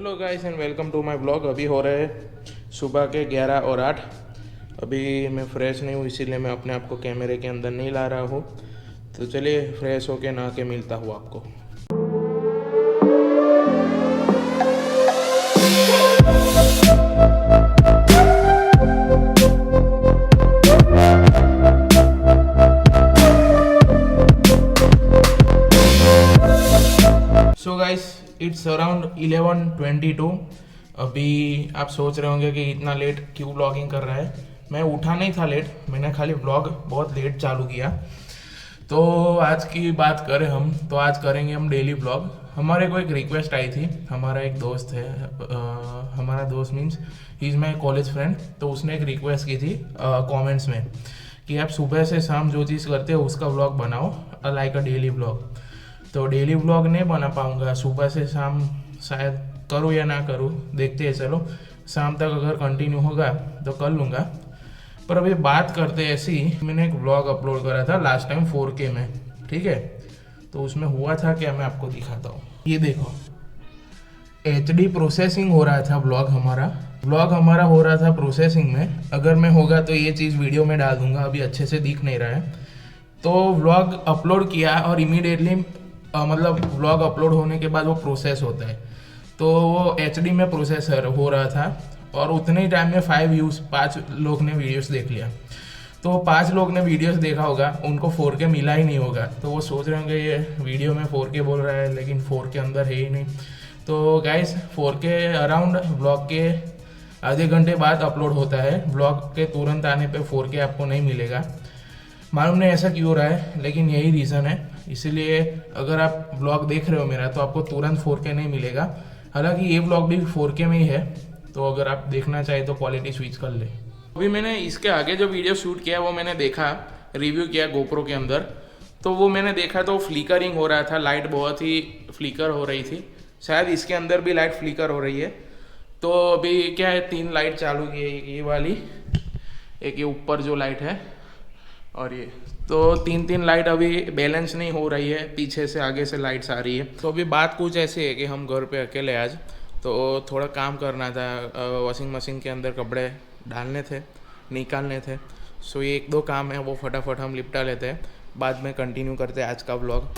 Hello guys and welcome to my blog. अभी हो रहे सुबह के 11 और 8। अभी मैं फ्रेश नहीं हूँ, इसीलिए मैं अपने आप को कैमरे के अंदर नहीं ला रहा हूँ। तो चलिए फ्रेश होके नहा के मिलता हूँ आपको। So guys it's around 11:22। अभी आप सोच रहे होंगे कि इतना लेट क्यों व्लॉगिंग कर रहा है। मैं उठा नहीं था लेट, मैंने खाली व्लॉग बहुत लेट चालू किया। तो आज की बात करें हम, तो आज करेंगे हम डेली व्लॉग। हमारे को एक रिक्वेस्ट आई थी, हमारा एक दोस्त है, हमारा दोस्त means he is my college friend. तो उसने एक रिक्वेस्ट की थी कमेंट्स में कि आप सुबह से शाम जो चीज़ करते हो उसका व्लॉग बनाओ, लाइक अ डेली व्लॉग। तो डेली व्लॉग नहीं बना पाऊँगा, सुबह से शाम शायद करूँ या ना करूँ, देखते हैं। चलो शाम तक अगर कंटिन्यू होगा तो कर लूँगा। पर अभी बात करते ऐसी, मैंने एक व्लॉग अपलोड करा था लास्ट टाइम 4K में, ठीक है। तो उसमें हुआ था क्या, मैं आपको दिखाता हूँ। ये देखो HD प्रोसेसिंग हो रहा था व्लॉग हमारा हो रहा था प्रोसेसिंग में। अगर मैं होगा तो ये चीज़ वीडियो में डाल दूंगा, अभी अच्छे से दिख नहीं रहा है। तो व्लॉग अपलोड किया और इमीडिएटली मतलब व्लॉग अपलोड होने के बाद वो प्रोसेस होता है, तो वो HD में प्रोसेस हो रहा था। और उतने ही टाइम में 5 लोग ने वीडियोस देख लिया। तो 5 लोग ने वीडियोस देखा होगा, उनको 4K मिला ही नहीं होगा। तो वो सोच रहे होंगे ये वीडियो में 4K बोल रहा है, लेकिन 4K अंदर है ही नहीं। तो गाइस 4K अराउंड व्लॉग के आधे घंटे बाद अपलोड होता है। व्लॉग के तुरंत आने पे 4K आपको नहीं मिलेगा। मालूम नहीं ऐसा क्यों हो रहा है, लेकिन यही रीज़न है। इसीलिए अगर आप व्लॉग देख रहे हो मेरा, तो आपको तुरंत 4K नहीं मिलेगा। हालांकि ये व्लॉग भी 4K में ही है, तो अगर आप देखना चाहे तो क्वालिटी स्विच कर ले। अभी मैंने इसके आगे जो वीडियो शूट किया वो मैंने देखा, रिव्यू किया गोप्रो के अंदर। तो वो मैंने देखा तो फ्लिकरिंग हो रहा था, लाइट बहुत ही फ्लिकर हो रही थी। शायद इसके अंदर भी लाइट फ्लिकर हो रही है। तो अभी क्या है, 3 लाइट चालू की है, ये वाली, एक ये ऊपर जो लाइट है और ये। तो 3 लाइट अभी बैलेंस नहीं हो रही है, पीछे से आगे से लाइट्स आ रही है। तो अभी बात कुछ ऐसी है कि हम घर पे अकेले आज, तो थोड़ा काम करना था। वॉशिंग मशीन के अंदर कपड़े डालने थे, निकालने थे। सो ये 1-2 काम है, वो फटाफट हम निपटा लेते हैं, बाद में कंटिन्यू करते हैं आज का व्लॉग।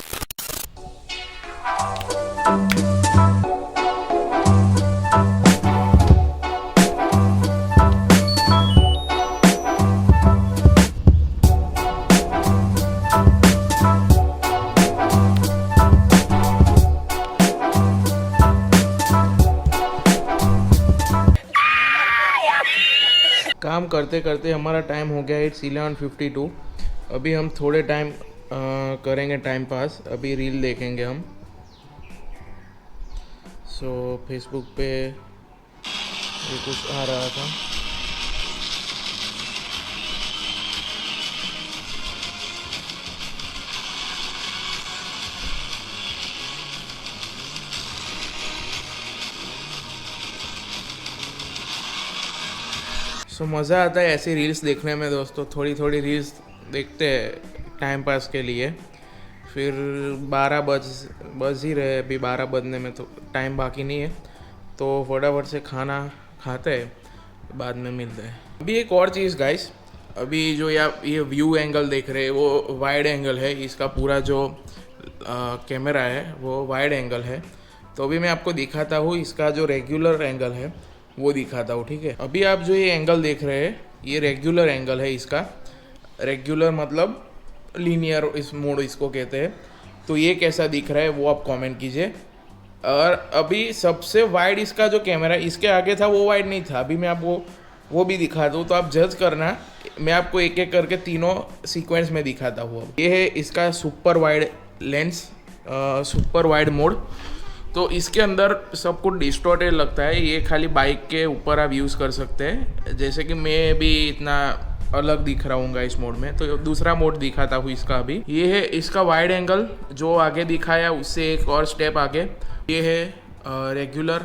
काम करते करते हमारा टाइम हो गया, इट्स 11:52। अभी हम थोड़े टाइम करेंगे टाइम पास। अभी रील देखेंगे हम। सो फेसबुक पे ये कुछ आ रहा था। सो मज़ा आता है ऐसी रील्स देखने में दोस्तों। थोड़ी थोड़ी रील्स देखते हैं टाइम पास के लिए। फिर 12 बज ही रहे, अभी 12 बजने में तो टाइम बाकी नहीं है। तो फटाफट से खाना खाते हैं, बाद में मिलते हैं। अभी एक और चीज़ गाइस, अभी जो ये व्यू एंगल देख रहे हैं वो वाइड एंगल है। इसका पूरा जो कैमरा है वो वाइड एंगल है। तो अभी मैं आपको दिखाता हूँ इसका जो रेगुलर एंगल है वो दिखाता हूँ, ठीक है। अभी आप जो ये एंगल देख रहे हैं ये रेगुलर एंगल है इसका। रेगुलर मतलब लीनियर इस मोड इसको कहते हैं। तो ये कैसा दिख रहा है वो आप कमेंट कीजिए। और अभी सबसे वाइड इसका जो कैमरा है, इसके आगे था वो वाइड नहीं था। अभी मैं आपको वो भी दिखा दूँ, तो आप जज करना। मैं आपको एक एक करके तीनों सीक्वेंस में दिखाता हूँ। ये है इसका super wide lens, super wide mode. तो इसके अंदर सब कुछ डिस्टॉर्टेड लगता है। ये खाली बाइक के ऊपर आप यूज़ कर सकते हैं। जैसे कि मैं भी इतना अलग दिख रहा हूँ इस मोड में, तो दूसरा मोड दिखाता हूँ इसका। अभी ये है इसका वाइड एंगल, जो आगे दिखाया उससे एक और स्टेप आगे। ये है रेगुलर,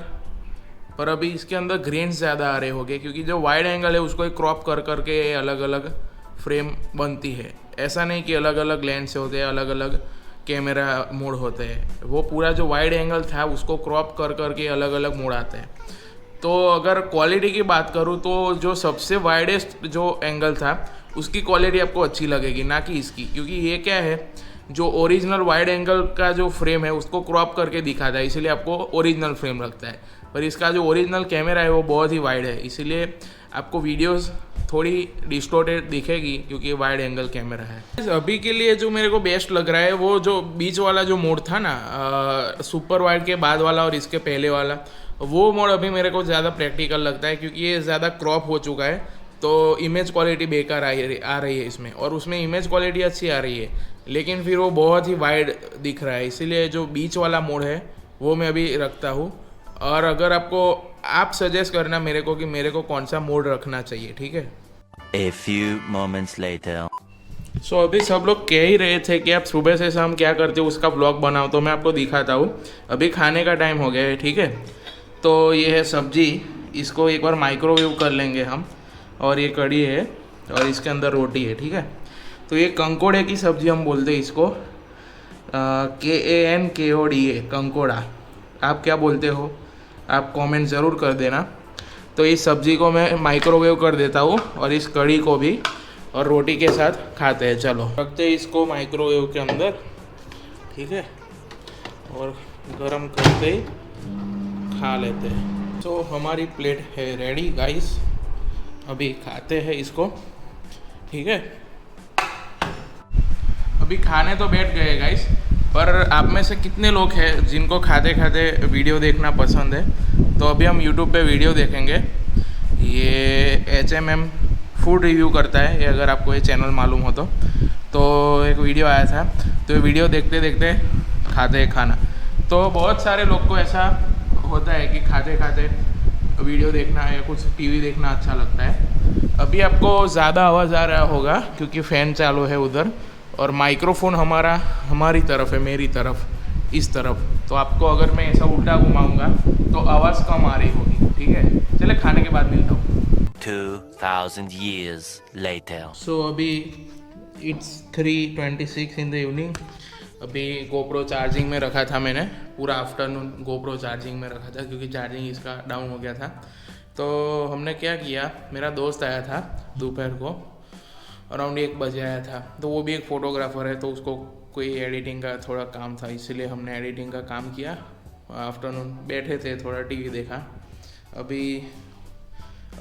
पर अभी इसके अंदर ग्रेन्स ज़्यादा आ रहे होंगे, क्योंकि जो वाइड एंगल है उसको क्रॉप कर करके अलग अलग फ्रेम बनती है। ऐसा नहीं कि अलग अलग लेंस से होते हैं, अलग अलग कैमरा मोड होते हैं। वो पूरा जो वाइड एंगल था उसको क्रॉप कर करके अलग अलग मोड आते हैं। तो अगर क्वालिटी की बात करूँ तो जो सबसे वाइडेस्ट जो एंगल था उसकी क्वालिटी आपको अच्छी लगेगी, ना कि इसकी, क्योंकि ये क्या है, जो ओरिजिनल वाइड एंगल का जो फ्रेम है उसको क्रॉप करके दिखाता है, इसीलिए आपको ओरिजिनल फ्रेम लगता है। पर इसका जो ओरिजिनल कैमरा है वो बहुत ही वाइड है, इसीलिए आपको वीडियोस थोड़ी डिस्टोर्टेड दिखेगी क्योंकि वाइड एंगल कैमरा है। अभी के लिए जो मेरे को बेस्ट लग रहा है वो जो बीच वाला जो मोड था ना, सुपर वाइड के बाद वाला और इसके पहले वाला, वो मोड अभी मेरे को ज़्यादा प्रैक्टिकल लगता है, क्योंकि ये ज़्यादा क्रॉप हो चुका है तो इमेज क्वालिटी बेकार आ रही है इसमें, और उसमें इमेज क्वालिटी अच्छी आ रही है लेकिन फिर वो बहुत ही वाइड दिख रहा है। इसीलिए जो बीच वाला मोड है वो मैं अभी रखता हूँ। और अगर आप सजेस्ट करना मेरे को कि मेरे को कौन सा मोड रखना चाहिए, ठीक है। A few moments later. सो अभी सब लोग कह ही रहे थे कि आप सुबह से शाम क्या करते हो उसका व्लॉग बनाओ, तो मैं आपको दिखाता हूँ। अभी खाने का टाइम हो गया है, ठीक है। तो ये है सब्जी, इसको एक बार माइक्रोवेव कर लेंगे हम, और ये कढ़ी है और इसके अंदर रोटी है, ठीक है। तो ये कंकोड़े की सब्जी हम बोलते हैं इसको, KANKODA, कंकोड़ा। आप क्या बोलते हो आप कमेंट ज़रूर कर देना। तो इस सब्ज़ी को मैं माइक्रोवेव कर देता हूँ और इस कढ़ी को भी, और रोटी के साथ खाते हैं। चलो रखते हैं इसको माइक्रोवेव के अंदर, ठीक है, और गरम करते ही खा लेते हैं। तो हमारी प्लेट है रेडी गाइस, अभी खाते हैं इसको, ठीक है। अभी खाने तो बैठ गए गाइस, पर आप में से कितने लोग हैं जिनको खाते खाते वीडियो देखना पसंद है। तो अभी हम YouTube पे वीडियो देखेंगे। ये HMM फूड रिव्यू करता है, ये अगर आपको ये चैनल मालूम हो तो एक वीडियो आया था, तो ये वीडियो देखते देखते खाते हैं खाना। तो बहुत सारे लोग को ऐसा होता है कि खाते खाते वीडियो देखना या कुछ TV देखना अच्छा लगता है। अभी आपको ज़्यादा आवाज़ आ रहा होगा क्योंकि फ़ैन चालू है उधर, और माइक्रोफोन हमारी तरफ है, मेरी तरफ, इस तरफ। तो आपको अगर मैं ऐसा उल्टा घुमाऊंगा तो आवाज़ कम आ रही होगी, ठीक है। चले खाने के बाद मिलता हूँ। 2000 years later. सो अभी इट्स 3:26 इन द इवनिंग। अभी गोप्रो चार्जिंग में रखा था मैंने, पूरा आफ्टरनून गोप्रो चार्जिंग में रखा था क्योंकि चार्जिंग इसका डाउन हो गया था। तो हमने क्या किया, मेरा दोस्त आया था दोपहर को, अराउंड 1 बजे आया था। तो वो भी एक फ़ोटोग्राफ़र है, तो उसको कोई एडिटिंग का थोड़ा काम था, इसलिए हमने एडिटिंग का काम किया। आफ्टरनून बैठे थे, थोड़ा TV देखा। अभी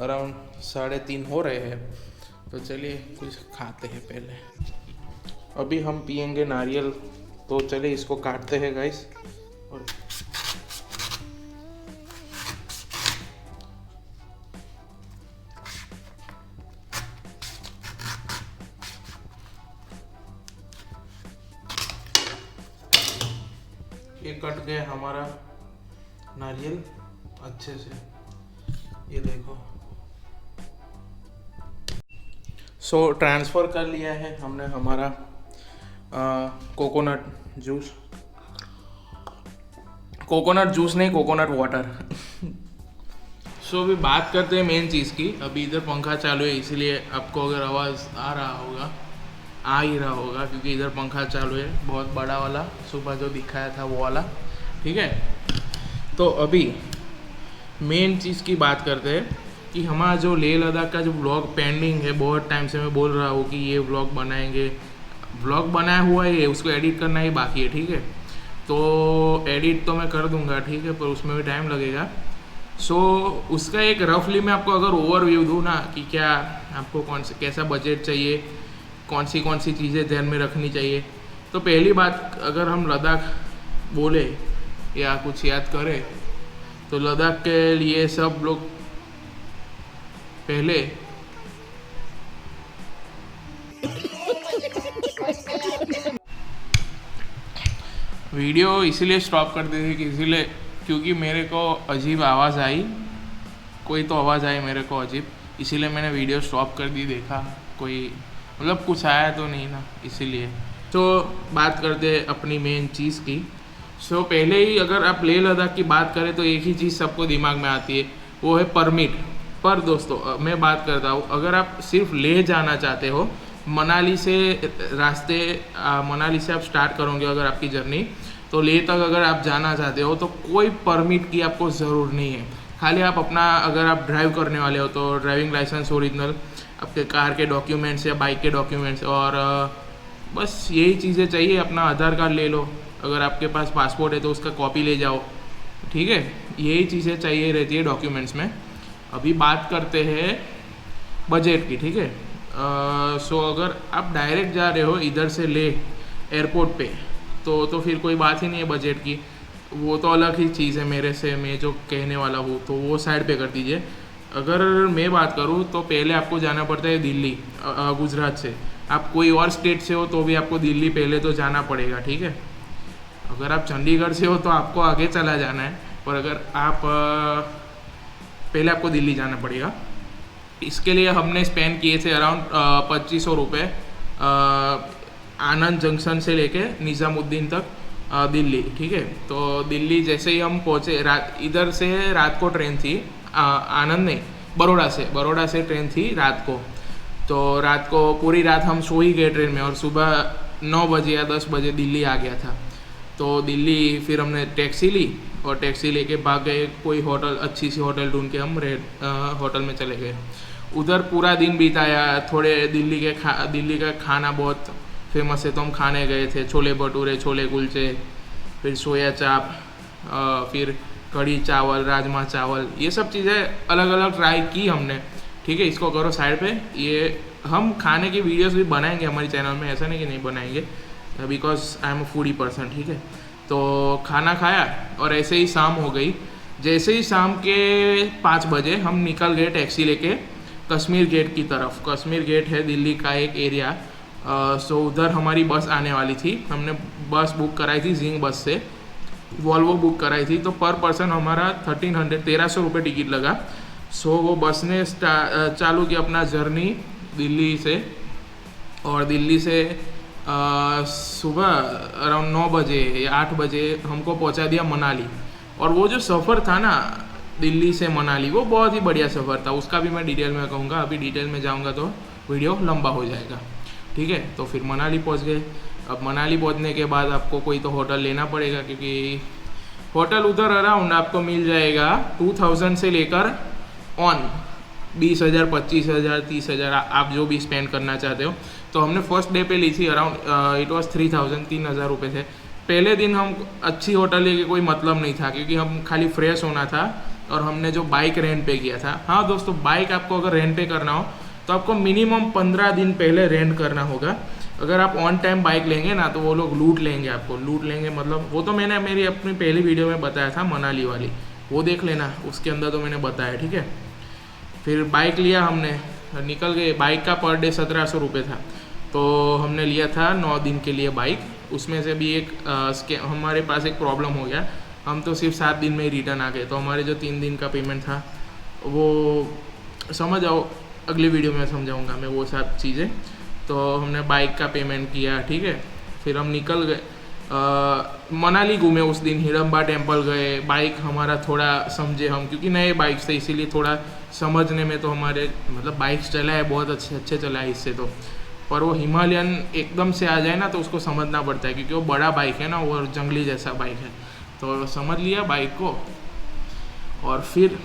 अराउंड 3:30 हो रहे हैं, तो चलिए कुछ खाते हैं पहले। अभी हम पियेंगे नारियल, तो चलिए इसको काटते हैं गाइस। और ये कट गया हमारा नारियल अच्छे से, ये देखो। सो ट्रांसफ़र कर लिया है हमने हमारा कोकोनट जूस नहीं, कोकोनट वाटर। सो अभी बात करते हैं मेन चीज़ की। अभी इधर पंखा चालू है, इसीलिए आपको अगर आवाज़ आ ही रहा होगा क्योंकि इधर पंखा चालू है, बहुत बड़ा वाला, सुबह जो दिखाया था वो वाला, ठीक है। तो अभी मेन चीज़ की बात करते हैं कि हमारा जो लेह लद्दाख का जो व्लॉग पेंडिंग है, बहुत टाइम से मैं बोल रहा हूँ कि ये व्लॉग बनाएंगे। व्लॉग बनाया हुआ है, उसको एडिट करना ही बाकी है, ठीक है। तो एडिट तो मैं कर दूंगा, ठीक है, पर उसमें भी टाइम लगेगा। सो उसका एक रफली मैं आपको अगर ओवरव्यू दूँ ना कि क्या आपको कैसा बजट चाहिए, कौन सी चीज़ें ध्यान में रखनी चाहिए। तो पहली बात, अगर हम लद्दाख बोले या कुछ याद करें तो लद्दाख के लिए सब लोग पहले वीडियो इसीलिए स्टॉप कर दी थी कि क्योंकि मेरे को अजीब आवाज़ आई, कोई तो आवाज़ आई मेरे को अजीब, इसीलिए मैंने वीडियो स्टॉप कर दी। देखा कोई मतलब कुछ आया तो नहीं ना, इसीलिए। तो बात करते हैं अपनी मेन चीज़ की। सो पहले ही अगर आप लेह लद्दाख की बात करें तो एक ही चीज़ सबको दिमाग में आती है, वो है परमिट। पर दोस्तों मैं बात करता हूँ, अगर आप सिर्फ लेह जाना चाहते हो मनाली से मनाली से आप स्टार्ट करोगे अगर आपकी जर्नी, तो लेह तक अगर आप जाना चाहते हो तो कोई परमिट की आपको ज़रूर नहीं है। खाली आप अपना, अगर आप ड्राइव करने वाले हो तो ड्राइविंग लाइसेंस ओरिजिनल, आपके कार के डॉक्यूमेंट्स या बाइक के डॉक्यूमेंट्स, और बस यही चीज़ें चाहिए। अपना आधार कार्ड ले लो, अगर आपके पास पासपोर्ट है तो उसका कॉपी ले जाओ, ठीक है। यही चीज़ें चाहिए रहती है डॉक्यूमेंट्स में। अभी बात करते हैं बजट की, ठीक है। सो अगर आप डायरेक्ट जा रहे हो इधर से ले एयरपोर्ट पे, तो फिर कोई बात ही नहीं है बजट की, वो तो अलग ही चीज़ है मेरे से, मैं जो कहने वाला हूँ तो वो साइड पे कर दीजिए। अगर मैं बात करूँ तो पहले आपको जाना पड़ता है दिल्ली, गुजरात से। आप कोई और स्टेट से हो तो भी आपको दिल्ली पहले तो जाना पड़ेगा, ठीक है। अगर आप चंडीगढ़ से हो तो आपको आगे चला जाना है, पर अगर आप पहले आपको दिल्ली जाना पड़ेगा। इसके लिए हमने स्पेंड किए थे अराउंड 2500 रुपये आनंद जंक्शन से लेके निज़ामुद्दीन तक दिल्ली, ठीक है। तो दिल्ली जैसे ही हम पहुँचे, इधर से रात को ट्रेन थी, आनंद नहीं, बड़ौदा से ट्रेन थी रात को। तो रात को पूरी रात हम सो ही गए ट्रेन में, और सुबह 9 बजे या 10 बजे दिल्ली आ गया था। तो दिल्ली फिर हमने टैक्सी ली, और टैक्सी लेके भाग गए कोई होटल, अच्छी सी होटल ढूंढ के हम होटल में चले गए। उधर पूरा दिन बिताया। थोड़े दिल्ली का खाना बहुत फेमस है तो हम खाने गए थे, छोले भटूरे, छोले कुलचे, फिर सोया चाप, फिर कढ़ी चावल, राजमा चावल, ये सब चीज़ें अलग अलग ट्राई की हमने, ठीक है। इसको करो साइड पे। ये हम खाने की वीडियोस भी बनाएंगे हमारे चैनल में, ऐसा नहीं कि नहीं बनाएंगे, because I am a foodie person, ठीक है। तो खाना खाया और ऐसे ही शाम हो गई। जैसे ही शाम के 5 बजे हम निकल गए टैक्सी लेके कश्मीर गेट की तरफ। कश्मीर गेट है दिल्ली का एक एरिया, सो उधर हमारी बस आने वाली थी। हमने बस बुक कराई थी जिंग बस से, वॉल्वो बुक कराई थी। तो पर पर्सन हमारा 1300 रुपये टिकट लगा। सो वो बस ने चालू किया अपना जर्नी दिल्ली से, और दिल्ली से सुबह अराउंड 9 बजे या 8 बजे हमको पहुंचा दिया मनाली। और वो जो सफ़र था ना दिल्ली से मनाली, वो बहुत ही बढ़िया सफ़र था। उसका भी मैं डिटेल में कहूँगा, अभी डिटेल में जाऊँगा तो वीडियो लंबा हो जाएगा, ठीक है। तो फिर मनाली पहुँच गए। अब मनाली पहुँचने के बाद आपको कोई तो होटल लेना पड़ेगा, क्योंकि होटल उधर अराउंड आपको मिल जाएगा 2000 से लेकर ऑन 20,000, 25,000, 30,000, आप जो भी स्पेंड करना चाहते हो। तो हमने फर्स्ट डे पे ली थी अराउंड इट वाज 3,000 रुपये थे। पहले दिन हम अच्छी होटल लेके कोई मतलब नहीं था, क्योंकि हम खाली फ्रेश होना था, और हमने जो बाइक रेंट पे किया था। हाँ दोस्तों, बाइक आपको अगर रेंट पे करना हो तो आपको मिनिमम 15 दिन पहले रेंट करना होगा। अगर आप ऑन टाइम बाइक लेंगे ना तो वो लोग लूट लेंगे आपको। लूट लेंगे मतलब, वो तो मैंने मेरी अपनी पहली वीडियो में बताया था मनाली वाली, वो देख लेना, उसके अंदर तो मैंने बताया, ठीक है। फिर बाइक लिया हमने, निकल गए। बाइक का पर डे 1700 रुपये था। तो हमने लिया था 9 दिन के लिए बाइक। उसमें से भी हमारे पास एक प्रॉब्लम हो गया, हम तो सिर्फ 7 दिन में ही रिटर्न आ गए। तो हमारे जो 3 दिन का पेमेंट था वो समझ आओ, अगली वीडियो में समझाऊंगा मैं वो सब चीज़ें। तो हमने बाइक का पेमेंट किया, ठीक है। फिर हम निकल गए, मनाली घूमे उस दिन, हिडम्बा टेम्पल गए। बाइक हमारा थोड़ा समझे हम, क्योंकि नए बाइक से, इसीलिए थोड़ा समझने में तो हमारे मतलब बाइक्स चला है बहुत अच्छे चला है इससे तो। पर वो हिमालयन एकदम से आ जाए ना तो उसको समझना पड़ता है, क्योंकि वो बड़ा बाइक है ना, वो जंगली जैसा बाइक है। तो समझ लिया बाइक को, और फिर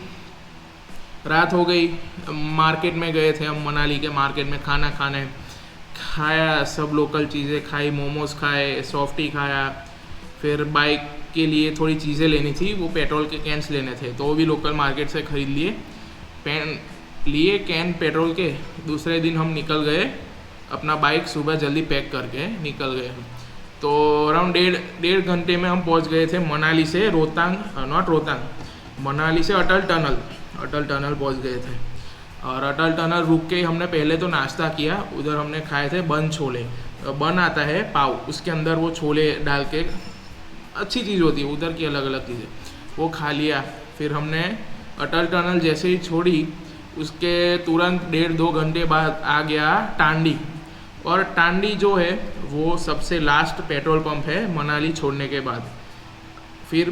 रात हो गई। मार्केट में गए थे हम, मनाली के मार्केट में खाना खाने, खाया सब लोकल चीज़ें खाई, मोमोज खाए, सॉफ्टी खाया। फिर बाइक के लिए थोड़ी चीज़ें लेनी थी, वो पेट्रोल के कैंस लेने थे, तो वो भी लोकल मार्केट से ख़रीद लिए कैन पेट्रोल के। दूसरे दिन हम निकल गए अपना बाइक सुबह जल्दी पैक करके निकल गए हम। तो अराउंड डेढ़ घंटे में हम पहुंच गए थे मनाली से मनाली से अटल टनल पहुंच गए थे। और अटल टनल रुक के हमने पहले तो नाश्ता किया। उधर हमने खाए थे बन छोले। बन आता है पाव, उसके अंदर वो छोले डाल के, अच्छी चीज़ होती है उधर की, अलग अलग चीज़ें, वो खा लिया। फिर हमने अटल टनल जैसे ही छोड़ी, उसके तुरंत 1.5-2 घंटे बाद आ गया टांडी। और टांडी जो है वो सबसे लास्ट पेट्रोल पंप है मनाली छोड़ने के बाद। फिर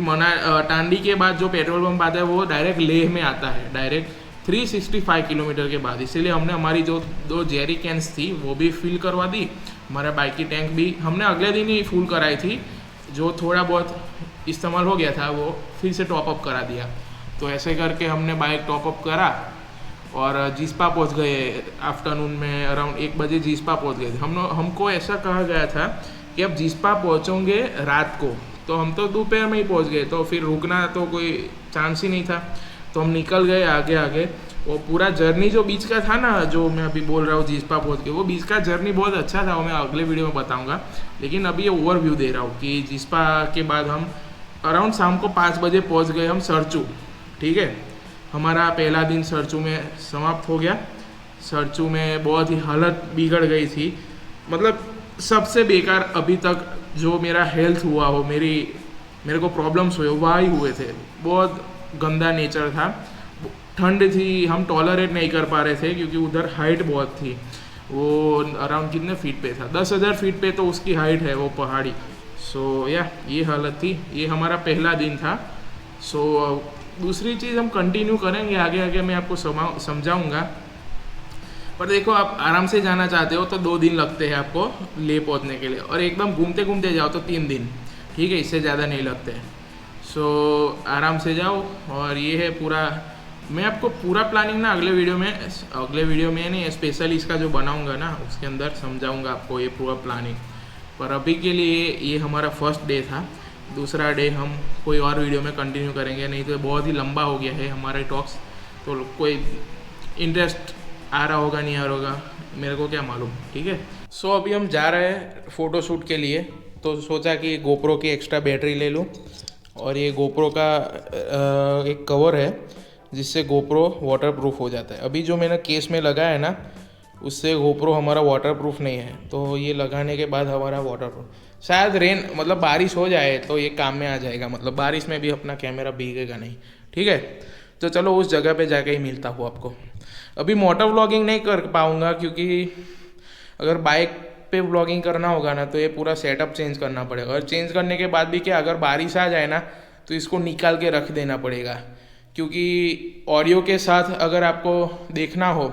टांडी के बाद जो पेट्रोल पंप आता है वो डायरेक्ट लेह में आता है, डायरेक्ट 365 किलोमीटर के बाद। इसीलिए हमने हमारी जो 2 जेरी कैंस थी वो भी फिल करवा दी, हमारा बाइक की टैंक भी हमने अगले दिन ही फुल कराई थी, जो थोड़ा बहुत इस्तेमाल हो गया था वो फिर से टॉपअप करा दिया। तो ऐसे करके हमने बाइक टॉपअप करा और जिस्पा पहुंच गए। आफ्टरनून में अराउंड 1 बजे जिस्पा पहुंच गए थे। हमको ऐसा कहा गया था कि अब जिस्पा पहुंचोगे रात को, तो हम तो दोपहर में ही पहुंच गए, तो फिर रुकना तो कोई चांस ही नहीं था। तो हम निकल गए आगे आगे। वो पूरा जर्नी जो बीच का था ना, जो मैं अभी बोल रहा हूँ जिस्पा पहुंच के, वो बीच का जर्नी बहुत अच्छा था, वो मैं अगले वीडियो में बताऊंगा। लेकिन अभी ये ओवरव्यू दे रहा हूँ कि जिस्पा के बाद हम अराउंड शाम को 5 बजे पहुंच गए हम सरचू। ठीक है, हमारा पहला दिन सरचू में समाप्त हो गया। सरचू में बहुत ही हालत बिगड़ गई थी, मतलब सबसे बेकार अभी तक जो मेरा हेल्थ हुआ हो, मेरे को प्रॉब्लम्स हुए वही हुए थे। बहुत गंदा नेचर था, ठंड थी, हम टॉलरेट नहीं कर पा रहे थे क्योंकि उधर हाइट बहुत थी। वो अराउंड कितने फीट पे था, 10,000 फीट पे तो उसकी हाइट है वो पहाड़ी। सो ये हालत थी। ये हमारा पहला दिन था। सो दूसरी चीज़ हम कंटिन्यू करेंगे आगे आगे, मैं आपको समझाऊंगा। पर देखो, आप आराम से जाना चाहते हो तो 2 दिन लगते हैं आपको ले पहुंचने के लिए, और एकदम घूमते घूमते जाओ तो 3 दिन, ठीक है, इससे ज़्यादा नहीं लगते। सो आराम से जाओ। और ये है पूरा, मैं आपको पूरा प्लानिंग ना अगले वीडियो में नहीं, स्पेशली इसका जो बनाऊंगा ना उसके अंदर समझाऊंगा आपको ये पूरा प्लानिंग। पर अभी के लिए ये हमारा फर्स्ट डे था। दूसरा डे हम कोई और वीडियो में कंटिन्यू करेंगे, नहीं तो बहुत ही लंबा हो गया है हमारा टॉक्स। तो कोई इंटरेस्ट आ रहा होगा नहीं आ रहा होगा, मेरे को क्या मालूम, ठीक है। सो अभी हम जा रहे हैं फ़ोटो शूट के लिए। तो सोचा कि गोप्रो की एक्स्ट्रा बैटरी ले लूँ, और ये गोप्रो का एक कवर है जिससे गोप्रो वाटरप्रूफ हो जाता है। अभी जो मैंने केस में लगाया है ना, उससे गोप्रो हमारा वाटरप्रूफ नहीं है, तो ये लगाने के बाद हमारा वाटरप्रूफ, शायद रेन मतलब बारिश हो जाए तो ये काम में आ जाएगा, मतलब बारिश में भी अपना कैमरा भीगेगा नहीं, ठीक है। तो चलो उस जगह पे जाके ही मिलता हूँ आपको। अभी मोटर व्लॉगिंग नहीं कर पाऊँगा क्योंकि अगर बाइक पे व्लॉगिंग करना होगा ना तो ये पूरा सेटअप चेंज करना पड़ेगा, और चेंज करने के बाद भी क्या, अगर बारिश आ जाए ना तो इसको निकाल के रख देना पड़ेगा, क्योंकि ऑडियो के साथ अगर आपको देखना हो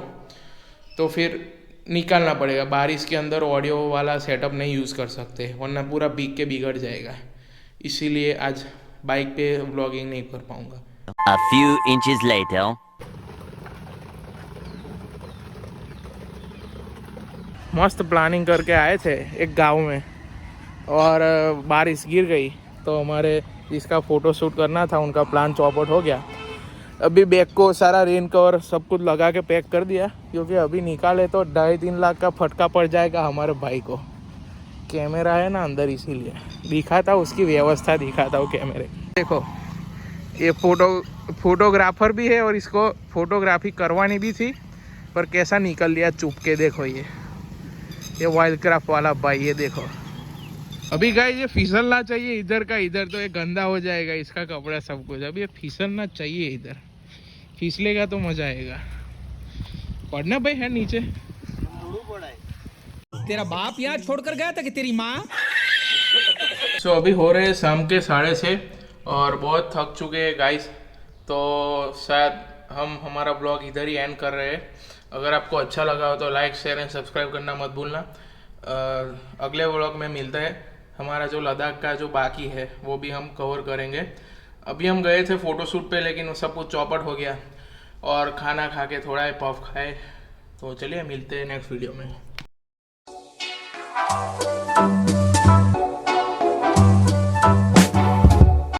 तो फिर निकालना पड़ेगा। बारिश के अंदर ऑडियो वाला सेटअप नहीं यूज़ कर सकते, वरना पूरा भीग के बिगड़ जाएगा। इसीलिए आज बाइक पे व्लॉगिंग नहीं कर पाऊँगा। A few inches later. मस्त प्लानिंग करके आए थे एक गांव में, और बारिश गिर गई, तो हमारे जिसका फ़ोटो शूट करना था उनका प्लान चौपट हो गया। अभी बैग को सारा रेन कवर सब कुछ लगा के पैक कर दिया, क्योंकि अभी निकाले तो 2.5-3 लाख का फटका पड़ जाएगा हमारे भाई को। कैमरा है ना अंदर, इसीलिए दिखाता हूँ, उसकी व्यवस्था दिखाता हूँ कैमरे। देखो, ये फोटोग्राफर भी है और इसको फोटोग्राफी करवानी भी थी, पर कैसा निकल लिया चुप के। देखो ये वाइल्ड क्राफ्ट वाला भाई, ये देखो। अभी गाइस ये फिसलना चाहिए इधर का इधर, तो ये गंदा हो जाएगा इसका कपड़ा सब कुछ। अभी ये फिसलना चाहिए इधर, फिसलेगा तो मजा आएगा। पढ़ना भाई है नीचे। तेरा बाप यहाँ छोड़कर गया था कि तेरी माँ? सो अभी हो रहे हैं शाम के 6:30 और बहुत थक चुके हैं गाइस, तो शायद हम हमारा ब्लॉग इधर ही एंड कर रहे हैं। अगर आपको अच्छा लगा हो तो लाइक शेयर एंड सब्सक्राइब करना मत भूलना। अगले ब्लॉग में मिलते हैं। हमारा जो लद्दाख का जो बाकी है वो भी हम कवर करेंगे। अभी हम गए थे फ़ोटोशूट पे, लेकिन वो सब कुछ चौपट हो गया, और खाना खा के थोड़ा पफ खाए। तो चलिए मिलते हैं नेक्स्ट वीडियो में।